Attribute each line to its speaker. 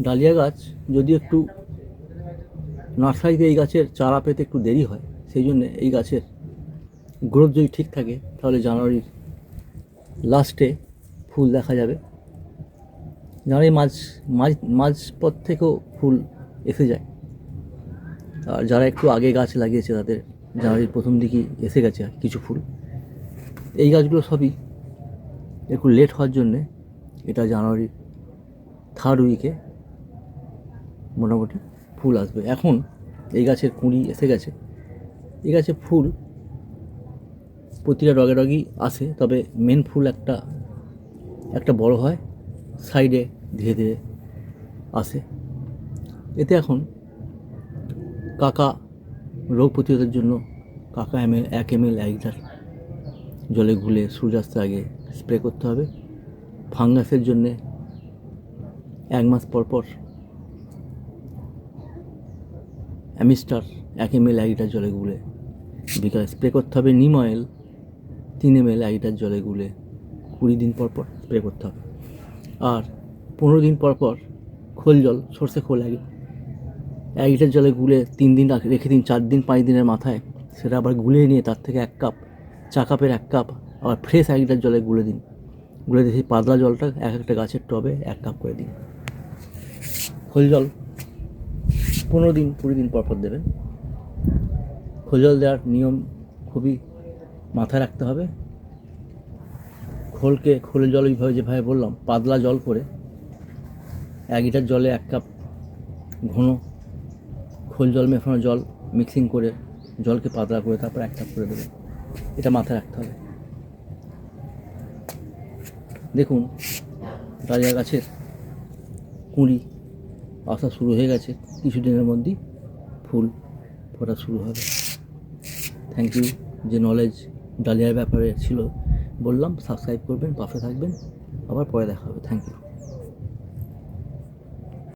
Speaker 1: Dahlia গাছ যদি একটু নার্সারিতে এই গাছের চারা পেতে একটু দেরি হয়, সেই জন্যে এই গাছের গ্রোথ যদি ঠিক থাকে তাহলে জানুয়ারির লাস্টে ফুল দেখা যাবে। জানুয়ারি মাঝপথ থেকেও ফুল এসে যায়। আর যারা একটু আগে গাছ লাগিয়েছে তাদের জানুয়ারির প্রথম দিকেই এসে গেছে কিছু ফুল। এই গাছগুলো সবই একটু লেট হওয়ার জন্যে এটা জানুয়ারির থার্ড উইকে মোটামুটি ফুল আসবে। এখন এই গাছের কুঁড়ি এসে গেছে। এই গাছে ফুল প্রতিটা ডগে ডগই আসে, তবে মেন ফুল একটা বড় হয়, সাইডে ধীরে ধীরে আসে। এতে এখন কাকা রোগ প্রতিরোধের জন্য কাকা 1 ml 1 লিটার জলে গুলে সূর্যাস্তের আগে স্প্রে করতে হবে। ফাঙ্গাসের জন্যে 1 মাস পর পর অ্যামিস্টার 1 ml 1 লিটার জলে গুলে বিকালে স্প্রে করতে হবে। নিম অয়েল 3 ml 1 লিটার জলে গুলে 20 দিন পর পর স্প্রে করতে হবে। আর 15 দিন পর পর খোল জল, সর্ষে খোল 1 লিটার জলে গুলে 3 দিন রেখে দিন। 4 দিন 5 দিনের মাথায় সেটা আবার গুলিয়ে নিয়ে তার থেকে 1 কাপ, চা কাপের 1 কাপ আবার ফ্রেশ 1 লিটার জলে গুলে দিন। গুলে দিয়ে সেই পাতলা জলটা একটা গাছের টবে 1 কাপ করে দিন। খোল জল 15 দিন 20 দিন পর পর দেবেন। খোল জল দেওয়ার নিয়ম খুবই মাথায় রাখতে হবে। খোলের জল ওইভাবে যেভাবে বললাম, পাতলা জল করে 1 লিটার জলে 1 কাপ ঘন খোল জল মেশানো জল মিক্সিং করে জলকে পাতলা করে তারপর 1 কাপ করে দেবেন। এটা মাথায় রাখতে হবে। দেখুন ডালিয়া গাছের কুঁড়ি আসা শুরু হয়ে গেছে, কিছুদিনের মধ্যেই ফুল ফোটা শুরু হবে। Thank you. যে নলেজ ডালিয়ার ব্যাপারে ছিল বললাম, সাবস্ক্রাইব করবেন, পাশে থাকবেন। আবার পরে দেখা হবে। Thank you.